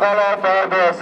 Tangkolo PBC.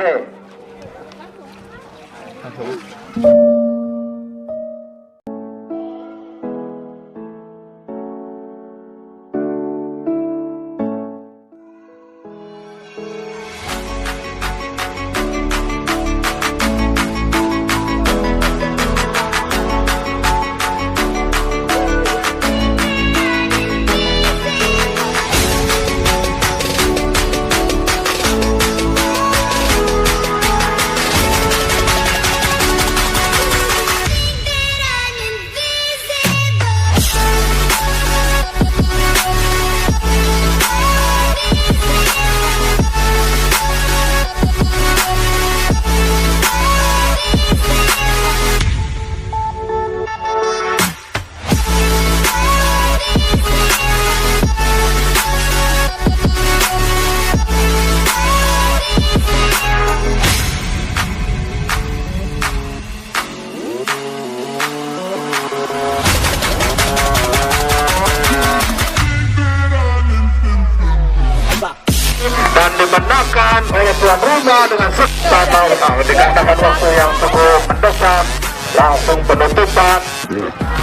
Dimenangkan oleh tuan rumah dengan setara dikatakan waktu yang cukup mendesak, langsung penutupan.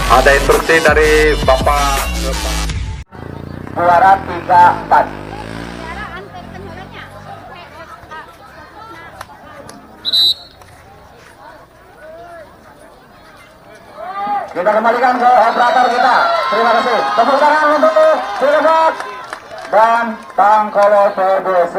Ada instruksi dari Bapak juara 3-4. Kita kembalikan ke operator kita. Terima kasih. Tepuk tangan untuk Cirebon dan Tangkolo PBC.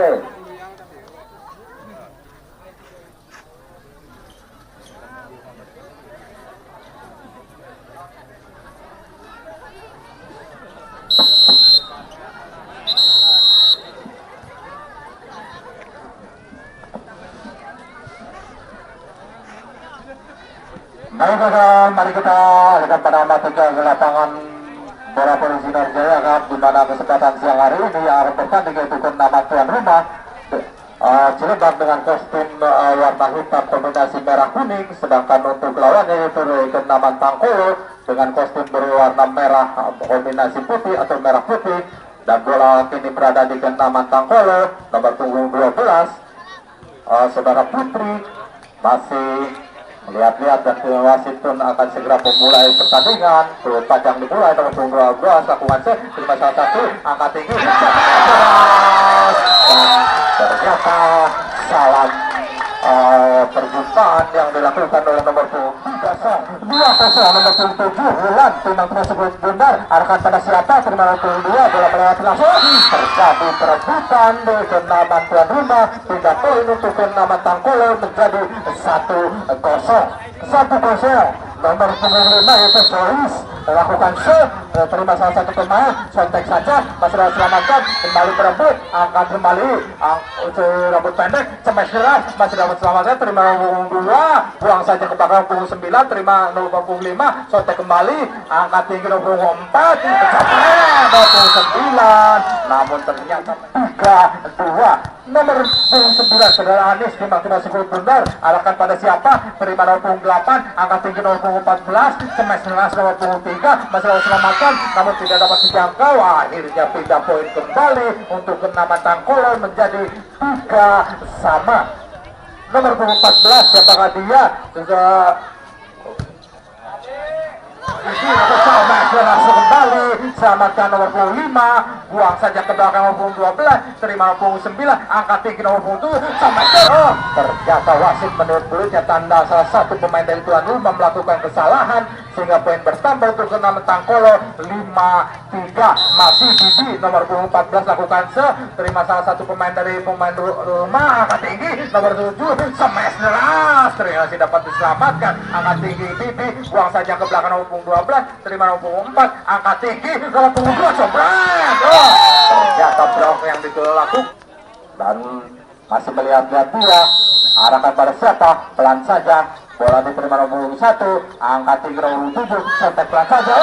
Baik, mari kita lihat pada mata ke lapangan bola voli Sinar Jaya Cup, di mana kesempatan siang hari ini yang akan bertanding yaitu turnamen tuan rumah Cirebon dengan kostum warna hitam kombinasi merah kuning, sedangkan untuk lawannya yaitu turnamen Tangkolo dengan kostum berwarna merah kombinasi putih atau merah putih. Dan bola kini berada di turnamen Tangkolo nomor punggung 12. Saudara Putri masih melihat-lihat dan wasit pun akan segera memulai pertandingan. Panjang dimulai nomor punggung 12 lakukan set, terima salah satu angkat tinggi dan ternyata salah perjumpaan yang dilakukan oleh nomor punggung 2-0 nomor punggung 7 Wulan timang tersebut bundar arahkan pada siapa terima nomor punggung 2 bola melewati langsung terjadi perebutan di turnamen tuan rumah. 3 poin untuk turnamen Tangkolo menjadi 1-0. Nomor punggung 5 yaitu Joyce melakukan shoot, terima salah satu pemain, sontek saja, masih dapat selamatkan, kembali berebut, angkat kembali, rambut pendek, smash keras, masih dapat selamatkan, terima nomor punggung 2, buang saja ke belakang punggung 9, terima nomor punggung 5, sontek kembali, angkat tinggi nomor punggung 4, kecapean nomor 9, namun ternyata 3-2. Nomor punggung 9 saudara Anis di Maktina Sebut Bundar arahkan pada siapa, terima nomor punggung 8, angkat tinggi nomor punggung 14, smash keras nomor punggung 3, masih dapat selamatkan namun tidak dapat dijangkau. Akhirnya pindah poin kembali untuk turnamen Tangkolo menjadi 3-3. Nomor punggung 14 siapakah dia? Langsung kembali, selamatkan nomor punggung 5, buang saja ke belakang nomor punggung 12, terima nomor punggung 9, angkat tinggi nomor punggung 7, ternyata wasit menurut pelitnya tanda salah satu pemain dari tuan rumah melakukan kesalahan sehingga poin bertambah untuk turnamen Tangkolo 5-3. Masih Didi nomor punggung 14 lakukan terima salah satu pemain dari pemain rumah, angkat tinggi nomor 7, smash deras, ternyata dapat diselamatkan, angkat tinggi Didi, buang saja ke belakang nomor punggung 12, terima nomor punggung 4, angkat tinggi nomor punggung 2, combrak. Ternyata blok yang dilakukan dan masih melihat-lihat dia, arahkan pada siapa, pelan saja, bola diterima nomor 1, angkat tinggi nomor 7, santai pelan saja,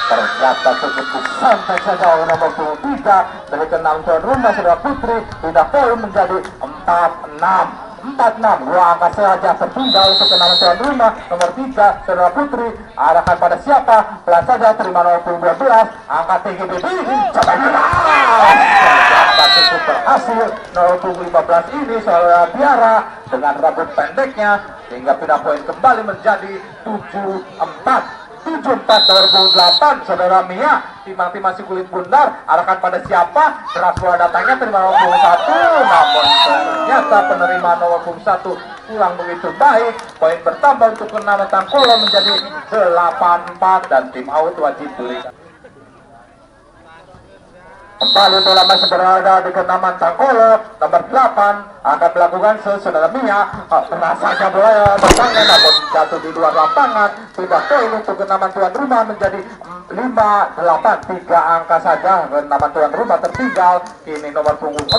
ternyata cukup santai saja oleh nomor 3 dari ke-6 tuan rumah saudara Putri, tidak poin menjadi 4-6. 4-6, dua angka saja tertinggal untuk ke-6 tuan rumah nomor 3 saudara Putri, arahkan pada siapa, pelan saja, terima nomor 12, angkat tinggi Bibi, coba keras, ternyata cukup berhasil. Nomor punggung 15 ini saudara Tiara dengan rambut pendeknya hingga pindah poin kembali menjadi 7-4. 7-4 nomor punggung 8 saudara Mia. Timang-timang si kulit bundar arahkan pada siapa? Keras bola datangnya terima nomor punggung 1, namun ternyata penerima nomor punggung 1 kurang begitu baik. Poin bertambah untuk Kenama Tangkolo menjadi 8-4 dan tim out wajib berikan. Kembali bola masih berada di Kenaman Tangkolo. Nomor 8 akan melakukan saudara Mia. Keras saja bola datangnya namun jatuh di luar lapangan. Pindah poin untuk Kenaman tuan rumah menjadi 5-8. 3 angka saja Kenaman tuan rumah tertinggal. Kini nomor punggung 4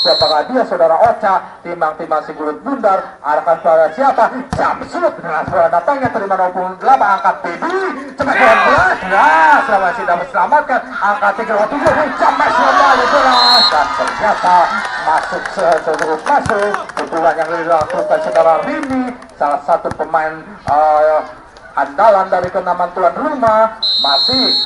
siapakah dia saudara Ocha. Timang-timang si kulit bundar arahkan pada siapa? Jamsud. Keras bola datangnya terima nomor punggung 8 angkat Bibi. Cepat bola. Ya, selama masih dapat selamatkan angka 37. Mas kembali bola dan ternyata masuk seluruh masuk pukulan yang dilakukan saudara Rini, salah satu pemain andalan dari Kenaman tuan rumah. Masih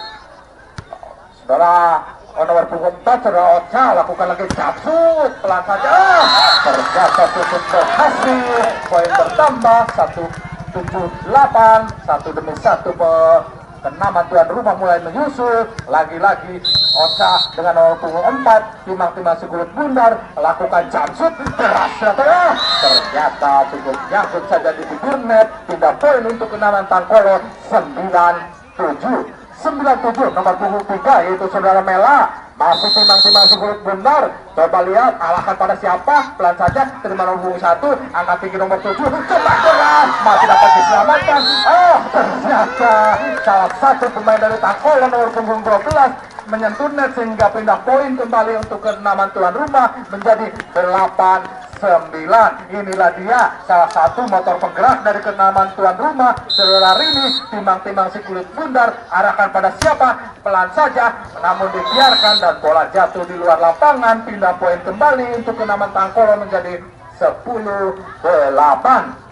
saudara nomor punggung 4 saudara Ocha lakukan lagi capsut pelan saja, ternyata cukup berhasil. Poin bertambah 1-7-8, 1 demi 1 Kenaman tuan rumah mulai menyusul. Lagi-lagi Ocha dengan nomor punggung 4 timang-timang si kulit bundar lakukan jamsut keras ternyata cukup nyangkut saja di bibir net. Pindah poin untuk Kenaman Tangkolo 9-7 nomor punggung 3 yaitu saudara Mela. Masih timang-timang si kulit bundar. Coba lihat alahkan pada siapa? Pelan saja terima nomor punggung 1 angkat tinggi nomor 7 cepat keras masih dapat diselamatkan. Ternyata salah satu pemain dari Tangkolo nomor punggung 12 menyentuh net sehingga pindah poin kembali untuk Kenaman tuan rumah menjadi 8-9. Inilah dia salah satu motor penggerak dari Kenaman tuan rumah saudara Rini. Timang-timang si kulit bundar arahkan pada siapa? Pelan saja namun dibiarkan dan bola jatuh di luar lapangan. Pindah poin kembali untuk Kenaman Tangkolo menjadi 10-8.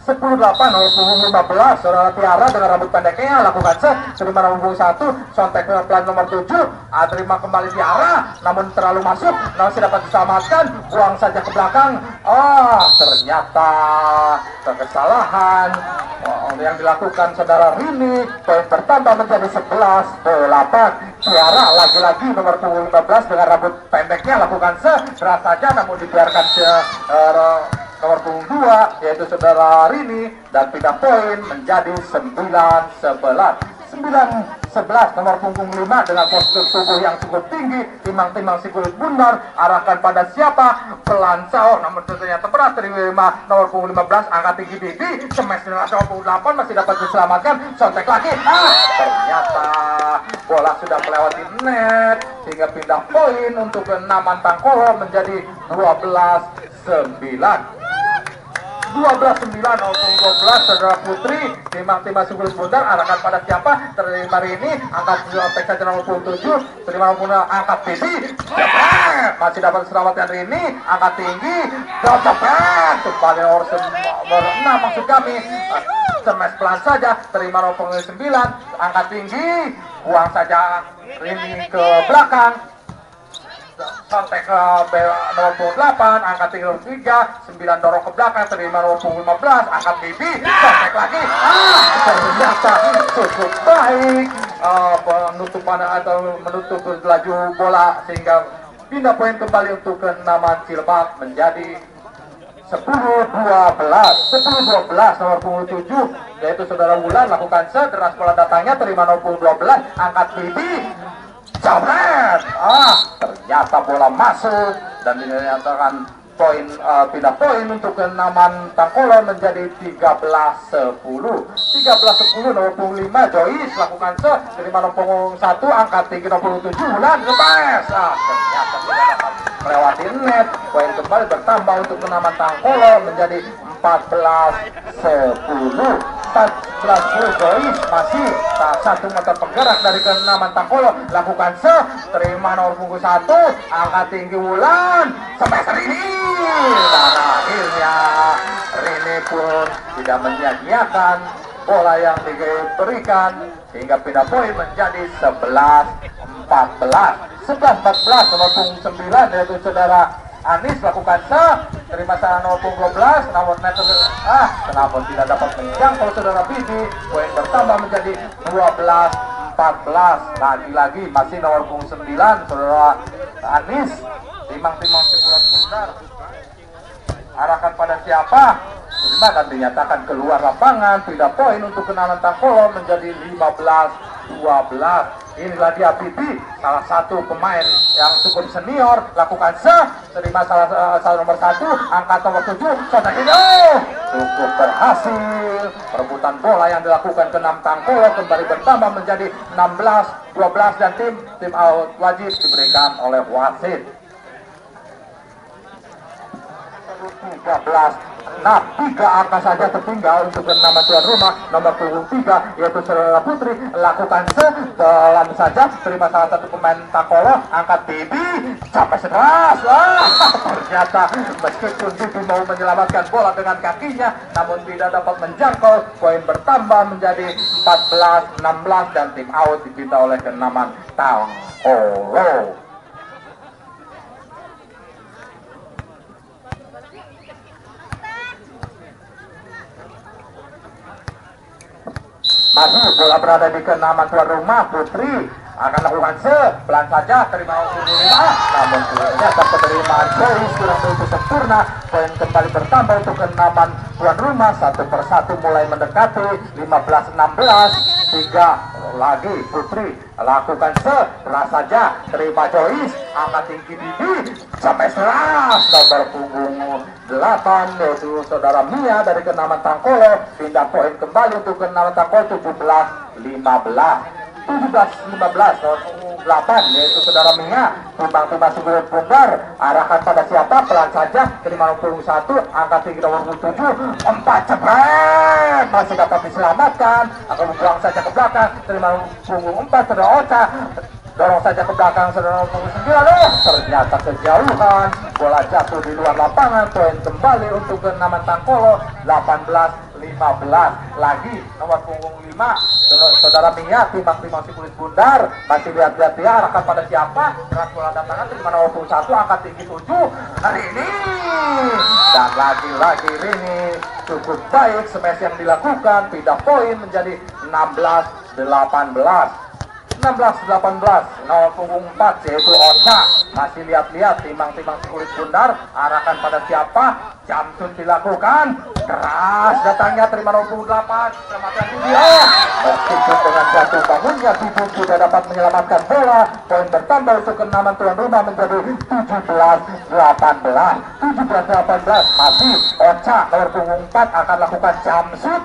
10-8 nomor punggung 15 saudara Tiara dengan rambut pendeknya lakukan terima nomor punggung 1 sontek pelan nomor 7 terima kembali Tiara namun terlalu masuk masih dapat diselamatkan, buang saja ke belakang. Ternyata kesalahan yang dilakukan saudara Rini. Poin bertambah menjadi 11-8. Tiara lagi-lagi nomor punggung 15 dengan rambut pendeknya lakukan keras saja namun dibiarkan nomor punggung 2 yaitu saudara Rini dan pindah poin menjadi 9-11 nomor punggung 5 dengan postur tubuh yang cukup tinggi. Timang-timang si kulit bundar arahkan pada siapa? Pelansau namun tentunya berat terima nomor punggung 15 angkat tinggi Bibi. Semes dengan nomor punggung 8 masih dapat diselamatkan. Sontek lagi ternyata bola sudah melewati net sehingga pindah poin untuk Kenaman Tangkolo menjadi 12-9. 12-9 nomor 12 saudara Putri. Timang-timang si kulit bundar arahkan pada siapa? Terima Rini angkat saja nomor 7 terima nomor angkat Bibi. Masih dapat diselamatkan Rini angkat tinggi cepat kembali nomor 6 maksud kami. Semes pelan saja terima nomor 9 angkat tinggi buang saja Rini ke belakang. Sontek ke nomor punggung 8 angkat tinggi nomor 3 9 dorong ke belakang terima nomor punggung 15 angkat Bibi. Sontek lagi ternyata cukup baik penutupan atau menutup laju bola sehingga pindah poin kembali untuk Kenaman Cilebak menjadi 10-12 nomor punggung 7 yaitu saudara Wulan lakukan deras bola datangnya terima nomor punggung 12 angkat Bibi. Jabret! Ternyata bola masuk dan dinyatakan poin pindah poin untuk Kenaman Tangkolo menjadi 13-10 nomor punggung 5 Joyce lakukan terima nomor punggung 1 angkat tinggi nomor 7 Wulan lepas. Ternyata tidak dapat melewati net. Poin kembali bertambah untuk Kenaman Tangkolo menjadi 14-10 Joyce masih salah satu motor penggerak dari Kenaman Tangkolo lakukan terima nomor punggung 1 angkat tinggi Wulan sampai Rini dan akhirnya Rini pun tidak menyia-nyiakan bola yang diberikan sehingga pindah poin menjadi 11-14 14 nomor punggung 9 yaitu saudara Anis lakukan terima salah nomor punggung 12 namun net namun tidak dapat menjangkau saudara Bibi. Poin bertambah menjadi 12-14. Lagi-lagi masih nomor punggung 9 saudara Anis timang-timang sikulat bundar arahkan pada siapa terima dan dinyatakan keluar lapangan. Pindah poin untuk kenalan Tangkolo menjadi 15-12. Inilah dia Bibi, salah satu pemain yang cukup senior, lakukan terima salah nomor 1, angkat nomor 7, cukup berhasil. Perebutan bola yang dilakukan ke 6 Tangkolo kembali bertambah menjadi 16-12 dan tim out wajib diberikan oleh wasit. 13. Nah, 3 angka saja tertinggal untuk nama tuan rumah nomor punggung 3 yaitu saudara Putri lakukan dalam saja terima salah satu pemain Tangkolo angkat Bibi sampai sekeras. Ternyata meskipun Bibi mau menyelamatkan bola dengan kakinya namun tidak dapat menjangkau. Poin bertambah menjadi 14-16 dan tim out dipinta oleh kenaman Tangkolo. Masih bola berada di kenaman tuan rumah. Putri akan lakukan pelan saja terima umur 5 namun ternyata penerimaan Joyce kurang begitu sempurna. Poin kembali bertambah untuk kenaman tuan rumah satu persatu mulai mendekati 15-16. 3 lagi Putri lakukan pelan saja terima Joyce angkat tinggi Bibi sampai seras nomor punggung 8 yaitu saudara Mia dari kenaman Tangkolo. Pindah poin kembali untuk kenaman Tangkolo 17-15 nomor punggung 8 yaitu saudara Mia. Timbang-timbang sebelum bongkar arahkan pada siapa pelan saja terima nomor punggung 1 angkat tinggi nomor 7 4 cepat masih dapat diselamatkan akan membuang saja ke belakang terima nomor punggung 4 saudara Ocha dorong saja ke belakang saudara nomor 9 ternyata kejauhan bola jatuh di luar lapangan. Poin kembali untuk kenaman Tangkolo 18-15 lagi nomor punggung 5 saudara Mia timbang-timbang si kulit bundar masih lihat-lihat dia arahkan pada siapa keras bola datangan terima nomor punggung 1 angkat tinggi 7 Rini dan lagi-lagi Rini cukup baik smash yang dilakukan. Pindah poin menjadi 16-18 nomor punggung 4 yaitu Ocha masih lihat-lihat timbang-timbang kulit bundar arahkan pada siapa Jamsud dilakukan keras datangnya terima nomor punggung 8 selamatkan dia meskipun dengan jatuh bangunnya Bibi sudah dapat menyelamatkan bola. Poin bertambah untuk kenaman tuan rumah menjadi 17-18 masih Ocha nomor punggung 4 akan lakukan Jamsud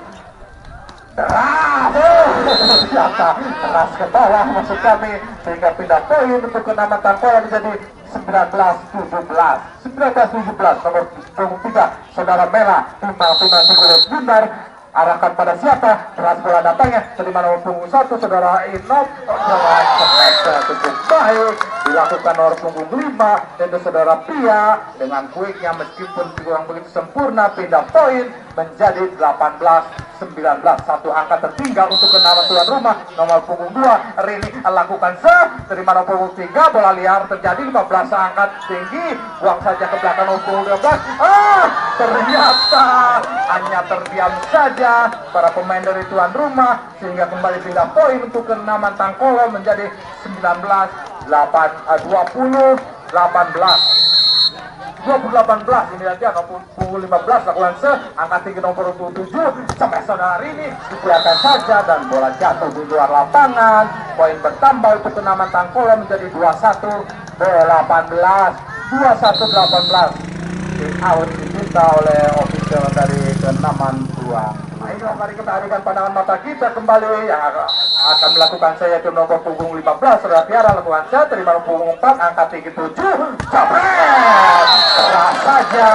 ternyata keras ke bawah maksud kami sehingga pindah poin untuk kenaman Tangkolo menjadi 19-17 nomor punggung 3 saudara Mela timbang-timbang si kulit bundar arahkan pada siapa keras bola datangnya terima nomor punggung 1 saudara Inop dengan cukup baik dilakukan nomor punggung 5 yaitu saudara Pia dengan kuiknya meskipun kurang begitu sempurna. Pindah poin menjadi 18-19 satu angka tertinggal untuk kenaman tuan rumah nomor punggung 2 Rini lakukan terima nomor punggung 3 bola liar terjadi 15 angkat tinggi buang saja ke belakang nomor punggung 12 ternyata hanya terdiam saja para pemain dari tuan rumah sehingga kembali pindah poin untuk kenaman Tangkolo menjadi 20-18 ini nanti angka punggung 15 lakukan angka tinggi nomor 7 sampai saudara Rini dibiarkan saja dan bola jatuh di luar lapangan. Poin bertambah untuk kenaman Tangkolo menjadi 21-18 tim out diminta oleh official dari kenaman tuan. Ini mari kita alihkan pandangan mata kita kembali yang akan melakukan saya yaitu nomor punggung 15 saudara Tiara lakukan saya terima nomor punggung 4 angka tinggi 7 capres keras saja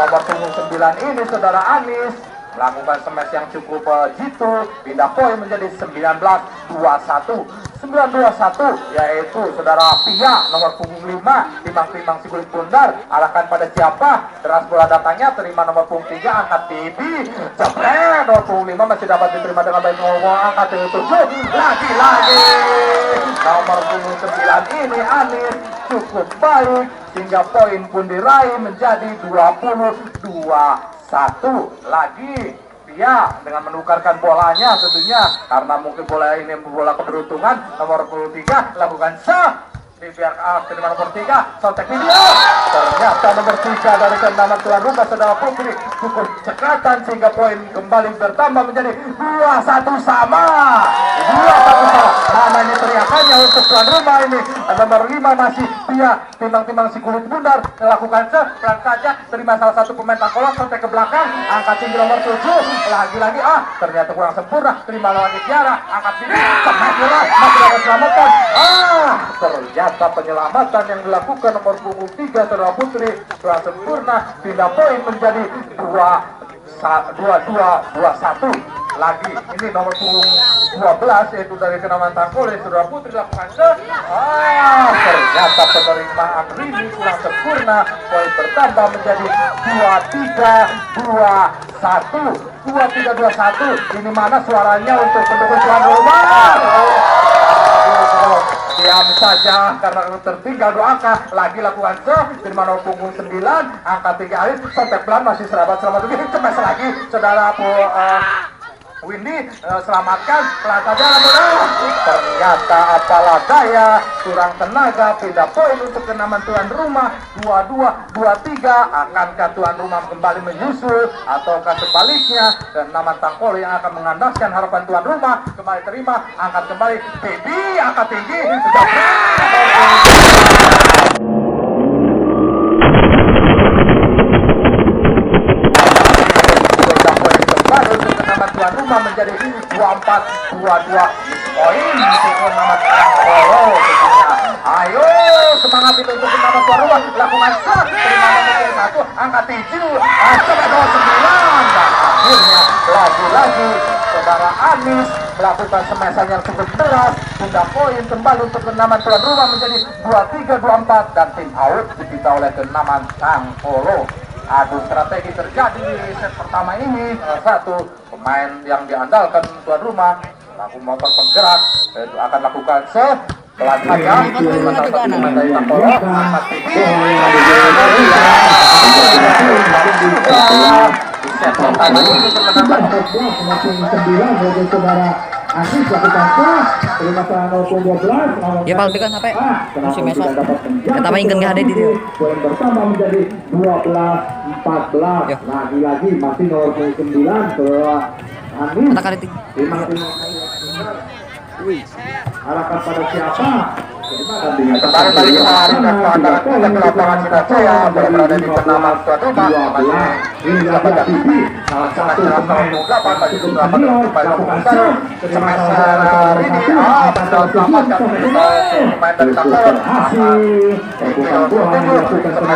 nomor punggung 9 ini saudara Anis melakukan smash yang cukup jitu. Pindah poin menjadi 19-21 921, yaitu saudara Pia nomor punggung 5, timbang-timbang si kulit bundar, arahkan pada siapa? Deras bola datangnya, terima nomor punggung 3, angkat Bibi, jepret nomor punggung 5 masih dapat diterima dengan baik, ngomong angkat 7, lagi-lagi nomor punggung 9 ini Anis cukup baik sehingga poin pun diraih menjadi 22-1 lagi. Ya, dengan menukarkan bolanya tentunya karena mungkin bola ini bola keberuntungan. Nomor 23 lakukan sah di pihak terima nomor 3 sontek video. Ternyata nomor 3 dari tendangan tuan rumah saudara Putri cukup cekatan sehingga poin kembali bertambah menjadi 2-1 sama. 2-1 sama. Mana ini teriakannya untuk tuan rumah ini. Nomor 5 masih dia timbang-timbang si kulit bundar melakukan pelan saja terima salah satu pemain tangkolok sontek ke belakang, angkat tinggi nomor 7 lagi-lagi ternyata kurang sempurna, terima lagi Tiara, angkat tinggi bola masih dapat selamatkan. Ternyata penyelamatan yang dilakukan nomor punggung 3 saudara Putri kurang sempurna, pindah poin menjadi 22-21 lagi. Ini nomor punggung 12 yaitu dari kenaman Tangkole saudara Putri lakukan ternyata penerimaan Rini kurang sempurna, poin bertambah menjadi 23-21. Ini mana suaranya untuk pendukung tuan rumah? Diam saja karena tertinggal doakan lagi lakukan terima nomor punggung 9 angkat 3 alis sontek pelan masih selamat begini cemas lagi saudara Windy selamatkan pelan saja ternyata apalah daya kurang tenaga, pindah poin untuk kenaman tuan rumah 22-23. Akankah tuan rumah kembali menyusul ataukah sebaliknya kenaman Tangkole yang akan mengandaskan harapan tuan rumah? Kembali terima, angkat kembali Baby, angkat tinggi tuan rumah menjadi 24-22 poin untuk nama Tangkole. Ayo semangat itu untuk nama tuan rumah, lakukan terima nomor 1 angkat 7 sampai nomor 9 dan akhirnya lagi-lagi saudara Anis melakukan semesan yang cukup deras, pindah poin kembali untuk kenaman tuan rumah menjadi 23-24 dan tim out dipita oleh kenaman Tangkole. Adu strategi terjadi di set pertama ini. Satu pemain yang diandalkan tuan rumah laku motor penggerak yaitu akan lakukan pelan saja salah satu pemain dari Tangkole angkat tinggi di set pertama ini kemenangan Asis lakukan terima salah 0-12 ya Pak kan sampai musim esok kita mainkan nggak ada di dia poin bersama menjadi 12-14 lagi-lagi masih 0-9 setelah Anis arahkan pada siapa kembali balik hari dan keandalan kita ke lapangan Sinacaya berada di bernama tuan rumah ini dapat TV salah satu pemain 8 bagi 8 pemain baru semester ini pada selamatkan pemain dari Tangkole bukan bersama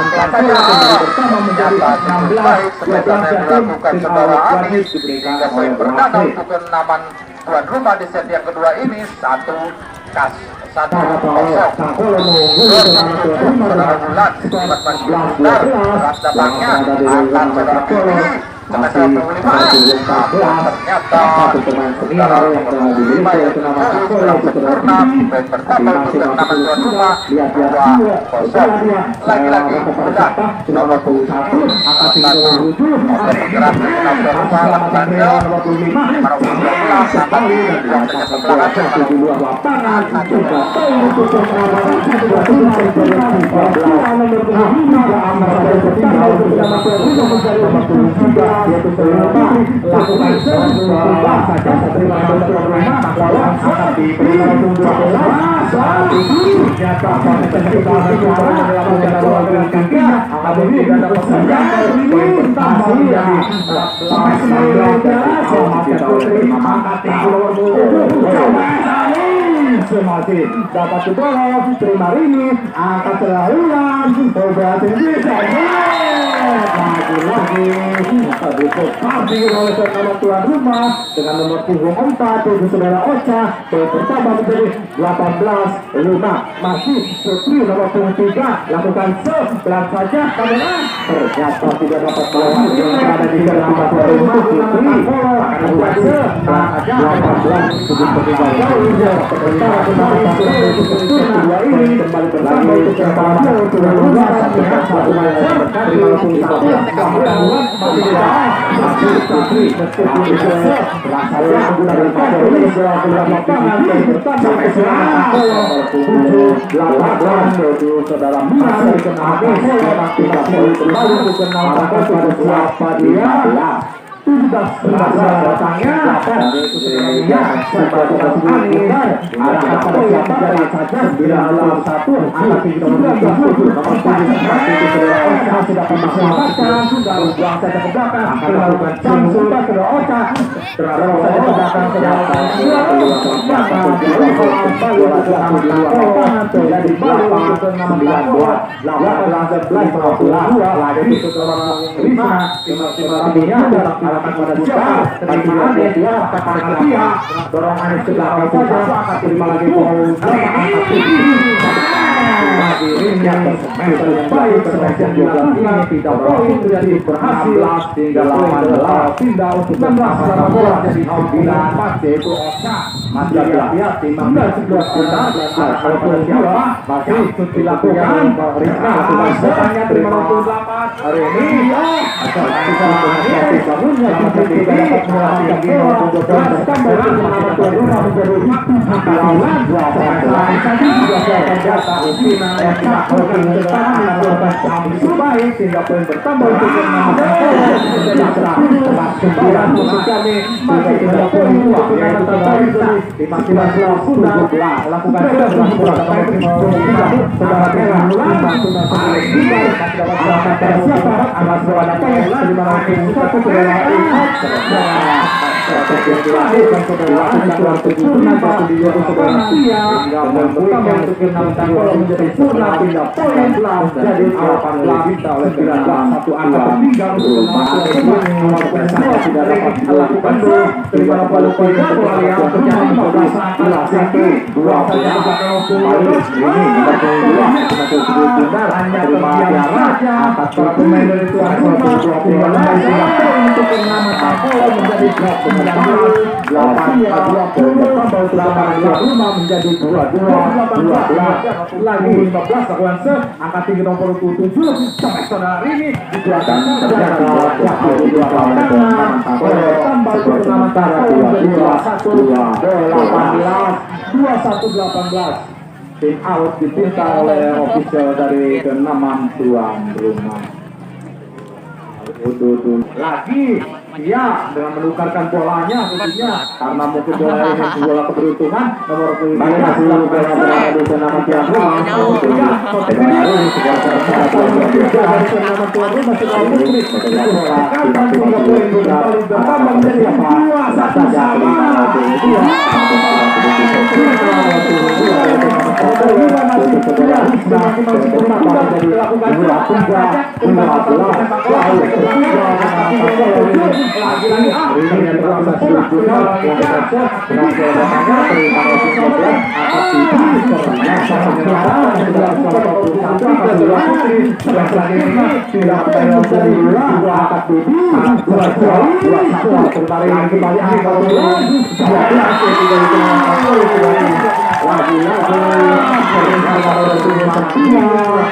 menjadi 16 semesan yang dilakukan saudara Anis hingga poin perdana untuk kenaman tuan rumah di set yang kedua ini 1-0. Saudara Bulan Selamat Pagi Bundar berat datangnya akan saudara Bibi semester 25 ternyata saudara nomor 25 yaitu kurang sempurna dan bertambah untuk nama tuan rumah 2-0 lagi-lagi udah nomor 21 dari gerak tuan rumah lakukan nomor 15 sampai yang ternyata belakang lakukan sebuah saja terima akan diberi saat ini ternyata masih dapat dibolong terima Rini angkat terlaluan obat tinggi lagi-lagi Dikembali oleh nomor tuan rumah dengan nomor punggung 4 yaitu saudara Ocha. Poin bertambah menjadi 18-5. Masih Putri nomor punggung 3 lakukan sebelah saja karena ternyata tidak dapat melawan yang berada di dalam Putri. Akan membuat sebelah saja 18 sudut ketiga jauh sementara kembali kedua ini kembali bertambah untuk pertama tuan rumah dengan satu main berkali maupun satu masih Putri meskipun rasanya menggunakan kartu ini setelah lapangan sampai serangan 7-18 yaitu saudara Minas dari kenalan tidak boleh kembali untuk kenalan pada siapa dia sudah datangnya yaitu saudara Minas arahkan pada siapa jadi saja 91 angka 19 nomor 7 masih dapat memanfaatkan sudah membuang saja ke belakang melakukan Samsul ke Ocha terlalu saja ke belakang jadi baru ke nama 18-11 lagi itu selama 5 arahkan pada siapa terima Anies dia katakan dia dorong Anies ke belakang saja akan terima lagi pohon angkat dirinya bersemangat yang baik sebagian dilakukan tidak poin menjadi berhasil hingga 18 pindah untuk 16 secara bola jadi 9 yaitu Ocha masih lihat timbang 11 pindah kalau siapa masih dilakukan Rizka sebanyak 58 hari ini asal bisa menghadapi bangunnya jika tidak dapat menyelamatkan bola tambah dengan tuan rumah menjadi lawan selain tadi juga saya akan data melakukan kesempatan melakukan baik sehingga poin bertambah untuk menambah sembilan musuh kami masih tidak poin untuk menambah tambah 15 sudah lakukan sebuah saudara merah hari ini akan siapa akan berada terima kasih satu saudara yang dilakukan saudara adalah sempurna di saudara hingga bertambah untuk menambah bola menjadi sempurna pindah poin jadi 18 kita oleh 19 satu angka ketiga untuk melakukan saya tidak dapat dilakukan terima bola poin bola yang terjadi 14 angka 1 2 kembali ini nomor 2 benar hanya terima saja atas para pemain dari tuan rumah untuk menambah bola menjadi 19 8 rumah menjadi 22 lagi 15 lakukan set angka tinggi nomor 7 sampai saudara ini dikeluarkan terjaga waktu 2 tambah untuk sementara 21 tim out dipinta oleh official dari ke-6 tuan rumah. Lagi dia dengan menukarkan bolanya tentunya karena mungkin bola ini bola keberuntungan nomor 15 bola berada di nama tuan rumah baru sebuah nama tuan rumah setelah Putri kapan juga poin bertambah menjadi 2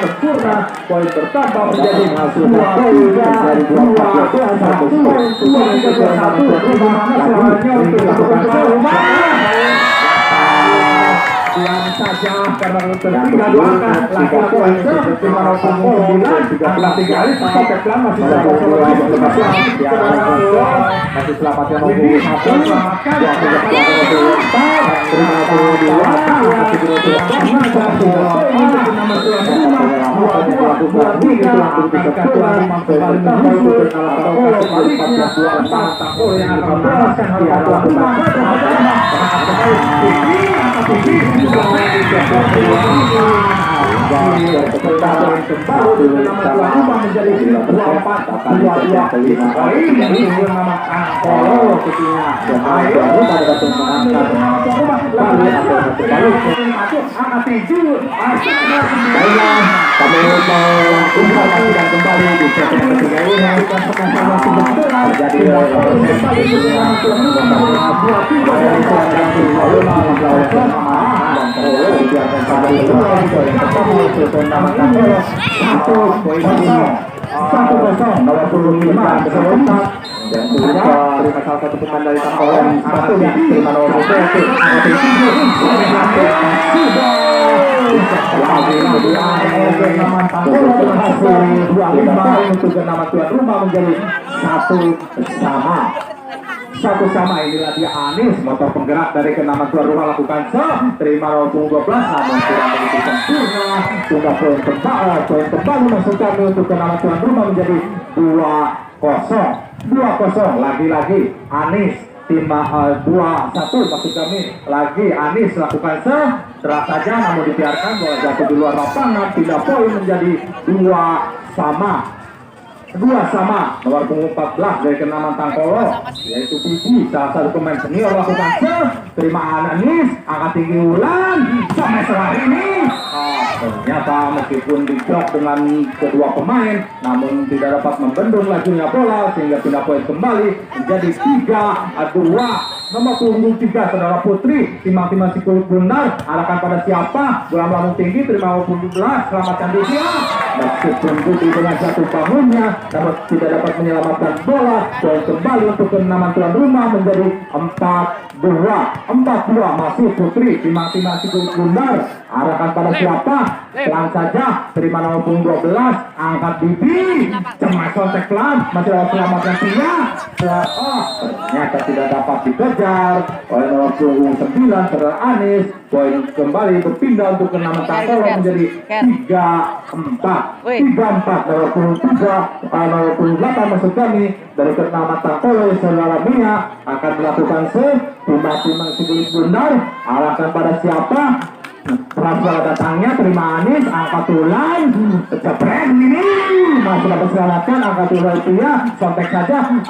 saja poin bertambah menjadi 2 dari 2 yang saja karena tertinggal doakan lakukan poin tertinggal 9 angka 3 kali sampai pelan masih masih selamat yang mau kembali nama tuan rumah menjadi 24 22 poin untuk nama Angkolo tentunya. Ayo pada datang mengangkat lalu angkat 7 baiklah kami mau informasikan kembali di set yang ketiga ini sama-sama sebentar jadi kembali ke nama tuan rumah 23 dari Selatan Lima melawan sama dan terus dibiarkan pada kedua yang pertama untuk nama Angkolo 1-0 nomor 25 bersama dan terima salah satu pemain dari Angkolo yang satunya terima nomor 1 untuk nama tuan rumah menjadi 1-1 inilah dia Anis motor penggerak dari kenama tuan rumah lakukan terima nomor 12 namun tidak begitu sempurna sudah poin kembali masuk kami untuk kenama tuan rumah menjadi 2-0 lagi-lagi Anis tim 2-1 maksud kami lagi Anis lakukan terang saja namun dibiarkan bola jatuh di luar lapangan tidak poin menjadi 2 sama nomor punggung 14 dari kenaman Angkolo yaitu Pipi salah satu pemain senior lakukan terima Anis angkat tinggi ulang sampai setelah ini ternyata meskipun dijok dengan kedua pemain namun tidak dapat membendung lajunya bola sehingga pindah poin kembali menjadi 3-2 nomor punggung 3 saudara Putri timang-timang Sikulit benar arahkan pada siapa bola melambung tinggi terima nomor 17 selamatkan dia meskipun Putri dengan satu bangunnya namun tidak dapat menyelamatkan bola poin kembali untuk kenaman tuan rumah menjadi 4-2 masih Putri timang-timang Sikulit benar arahkan pada siapa pelan saja terima nomor punggung 12 angkat Bibi cemas kontak pelan masih dapat selamatkan dia ternyata tidak dapat dikejar oleh nomor punggung 9 saudara Anis poin kembali berpindah untuk kenaman Angkolo menjadi 3-4 nomor punggung 3 nomor punggung 8 maksud kami dari kenaman Angkolo saudara Mia akan melakukan timang-timang Sikulit benar arahkan pada siapa Prabowo datangnya terima Anis angkat tulang jepret ini masih dapat selamatkan angkat tulang itu ya sontek saja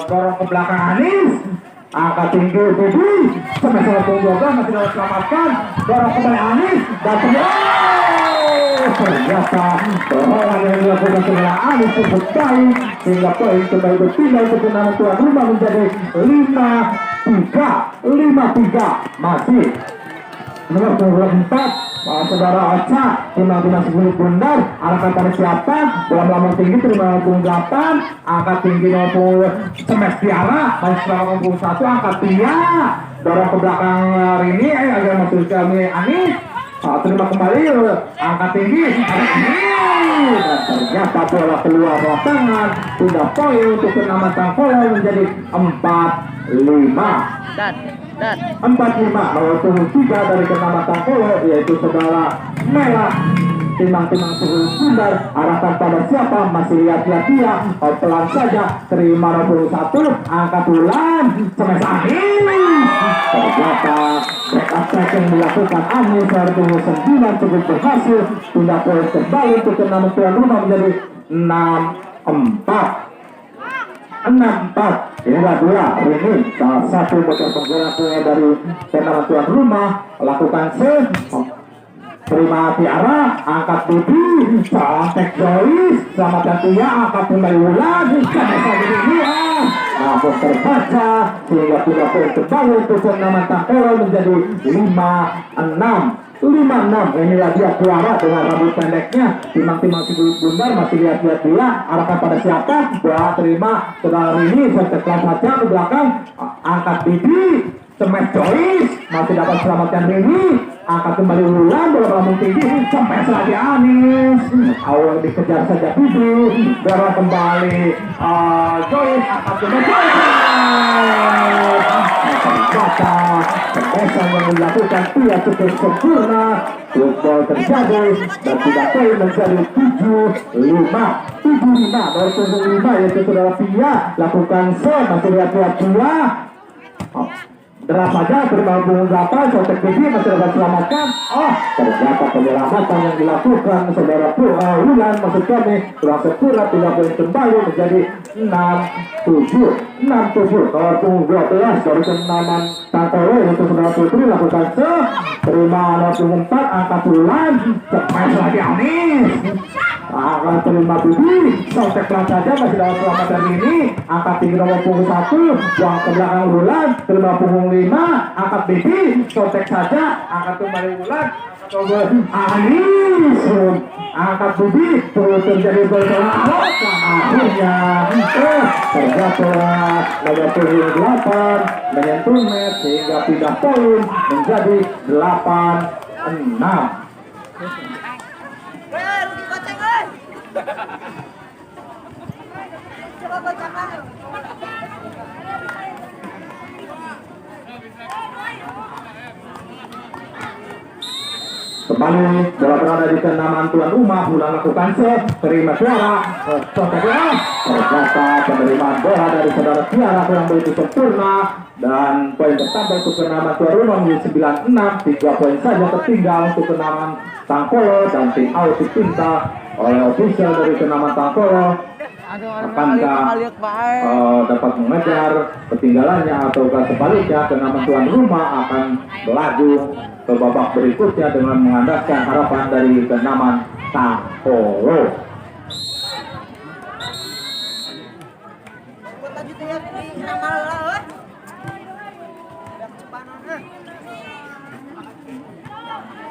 dorong ke belakang Anis angkat tinggi Bibi sampai 12 masih dapat selamatkan dorong kembali Anis dan ternyata dorongan yang dilakukan sebelah Anis cukup baik sehingga poin kembali berpindah untuk kenaman tuan rumah menjadi 5-3 masih nomor 24 saudara Ocha timang-timang Sikulit benar arahkan pada siapa bola melambung tinggi terima nomor 8 angkat tinggi nomor Semes Tiara masih nomor 1 angkat dia dorong ke belakang Rini agar masuk kami Anis terima kembali angkat tinggi dan ternyata bola keluar lapangan sudah poin untuk kenaman Angkolo menjadi 4-5 nomor punggung 3 dari kenaman Angkolo yaitu saudara Merah timang-timang Sikulit benar arahkan pada siapa masih lihat-lihat dia pelan saja terima nomor 1 angkat ulang sampai Anis ternyata back attack yang dilakukan Anis nomor punggung 9 cukup berhasil pindah poin kembali untuk kenaman tuan rumah menjadi 6-4 inilah dua ini salah satu motor penggerak dari kenaman tuan rumah lakukan terima Tiara angkat Bibi sontek Joyce selamatkan dia angkat kembali ulang sampai saat ini namun terbaca sehingga tidak poin kembali untuk kenaman Angkolo menjadi 5-6 inilah dia Tiara dengan rambut pendeknya timang-timang Sikulit benar masih lihat-lihat dia arahkan pada siapa bola terima saudara ini setelah saja ke belakang angkat Bibi Semes Joyce masih dapat selamatkan Rini angkat kembali ulang bola melambung tinggi sampai selagi Anis awal dikejar saja Bibi dorong kembali Joyce angkat kembali ternyata kebesaran yang dilakukan tidak cukup sempurna football terjadi dan tidak poin menjadi 7-5 nomor 5 yaitu saudara Pia lakukan masih lihat-lihat dia Deras saja terima punggung 8, Sotek Bibi masih dapat selamatkan. Ternyata penyelamatan yang dilakukan saudara Wulan maksud kami kurang sempurna, tidak boleh kembali menjadi 6-7 kalau punggung 12 dari kenaman Tantoro untuk saudara Putri lakukan terima punggung 4 angkat Wulan cepat lagi Anis akan terima Bibi Sotek pelan saja masih dapat selamatkan ini angkat tinggi nomor punggung 1 buang ke belakang Wulan terima punggung 5 angkat Bibi Sotek saja angkat kembali Wulan Anis angkat Bibi terus terjadi berselang akhirnya terjatuh nomor punggung 8 menyentuh net sehingga pindah poin menjadi 8-6. Kembali bola berada di kenaman tuan rumah, Wulan lakukan terima Tiara, ternyata penerimaan bola dari saudara Tiara kurang begitu sempurna dan poin bertambah untuk kenaman tuan rumah menjadi 96, 3 poin saja tertinggal untuk kenaman Tangkolo dan tim out dipinta oleh official dari kenaman Tangkolo. Akankah dapat mengejar ketinggalannya ataukah sebaliknya kenaman tuan rumah akan melaju ke babak berikutnya dengan mengandalkan harapan dari kenaman Tangkolo.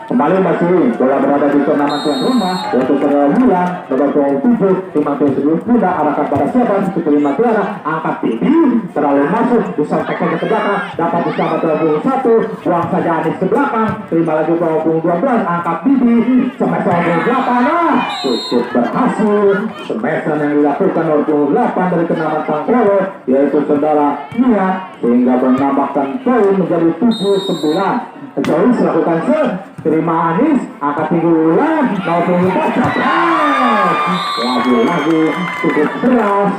Kembali masih bola berada di kenaman tuan rumah yaitu saudara Wulan nomor 27 dimantui sebelum pindah arahkan pada siapa terima Tiara angkat tinggi terlalu masuk bisa tekan ke belakang dapat bersama punggung 1 buang saja Anis ke belakang terima lagi punggung 12 angkat Bibi semester punggung 8 cukup berhasil semester yang dilakukan oleh punggung 8 dari kenaman Tangkolo yaitu saudara Nia sehingga menambahkan poin menjadi 7-9. Joyce lakukan terima Anis angkat tinggi Wulan maupun lagi cukup beras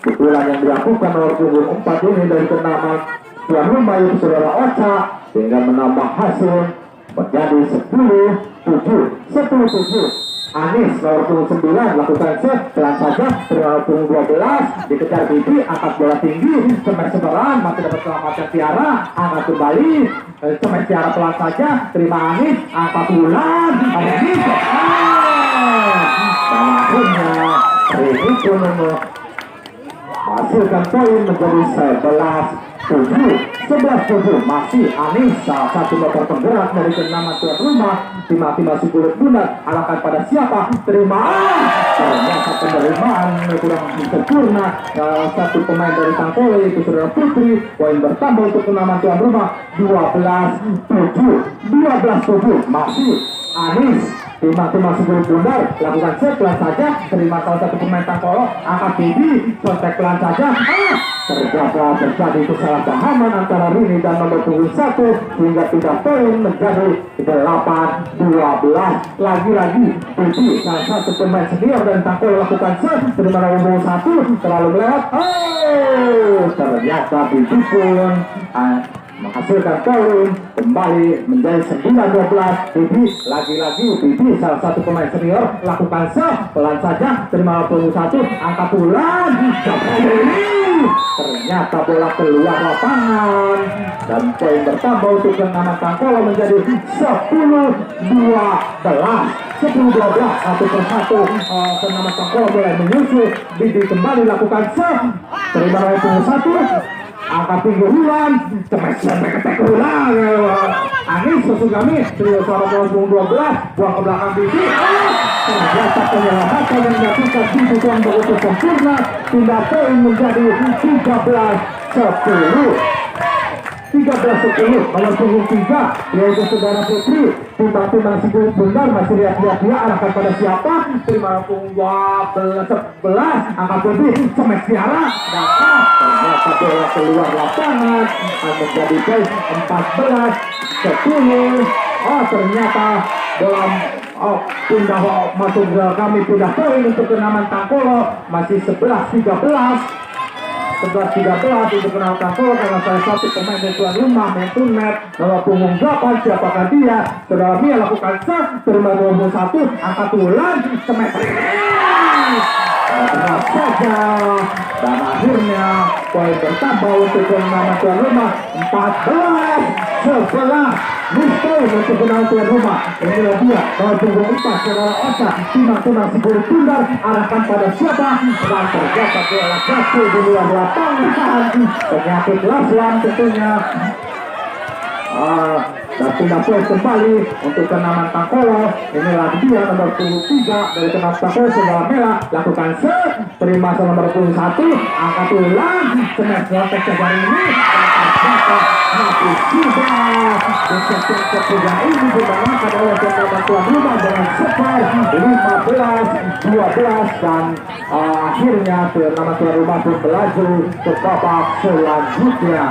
pukulan yang dilakukan oleh punggung 4 ini dari kenaman tuan rumah yaitu saudara Ocha sehingga menambah hasil menjadi 10-7. Anis nomor punggung 9 lakukan pelan saja terima punggung 12 dikejar Bibi angkat bola tinggi semer-semeran masih dapat selamatkan Tiara angkat kembali semer Tiara pelan saja terima Anis angkat Wulan Anis dan akhirnya ini pun hasilkan poin menjadi 11-7 masih Anis salah satu motor penggerak dari kenaman tuan rumah timati masih kulit bulat arahkan pada siapa terima ternyata penerimaan kurang sempurna satu pemain dari Tangkolo yaitu saudara Putri poin bertambah untuk kenaman tuan rumah 12-7 masih Anis timati masih kulit bundar lakukan pelan saja terima salah satu pemain Tangkolo angkat tinggi kontak pelan saja terjadi kesalahpahaman antara Rini dan nomor punggung 1 hingga pindah poin menjadi 8-12 lagi-lagi Bibi salah satu pemain senior dan Tangkolo lakukan terima nomor punggung 1 terlalu melewat ternyata Bibi pun menghasilkan poin kembali menjadi 9-12 Bibi lagi-lagi Bibi salah satu pemain senior lakukan pelan saja terima punggung 1 angkat Wulan ternyata bola keluar lapangan dan poin bertambah untuk kenaman Tangkolo menjadi 10-12 satu persatu kenaman Tangkolo mulai menyusul Bibi kembali lakukan terima punggung 1 angkat tinggi Wulan cepat ketek Wulan Anis Sesugami terus sama punggung 12 buang ke belakang Bibi ternyata penyelamatan yang dilakukan Bibi yang begitu sempurna pindah poin menjadi 13-10 nomor punggung 3 yaitu saudara Putri timbang-timbang si kulit bundar masih lihat-lihat dia arahkan pada siapa terima punggung 11 angkat Bibi semes Tiara dapat ternyata bola keluar lapangan menjadi poin 14-10 ternyata bola pindah masuk ke kami pindah poin untuk kenaman Tangkolo masih 11-13 11-13 untuk menangkan gol karena salah satu pemain dari tuan rumah main tunet nomor punggung 8 siapakah dia. Saudara Mia lakukan sah terima 21 angkat ulang semeter berat saja dan akhirnya poin bertambah untuk kemenangan tuan rumah 14-11. Mister untuk kemenangan tuan rumah. Inilah dia nomor punggung 4 saudara Osa tunang si gol tunggal arahkan pada siapa dan ternyata bola jatuh di luar lapangan. Penyakit Laswan tentunya. Dan pindah poin kembali untuk kenaman Tangkolo. Inilah dia nomor 23 dari kenaman Tangkolo saudara Mela lakukan terima nomor 21 angkat ulang smash nyontek saja ini masih sudah di set ketiga ini dimenangkan oleh kenaman tuan rumah dengan skor 15-12 dan akhirnya kenaman tuan rumah pun melaju ke babak selanjutnya.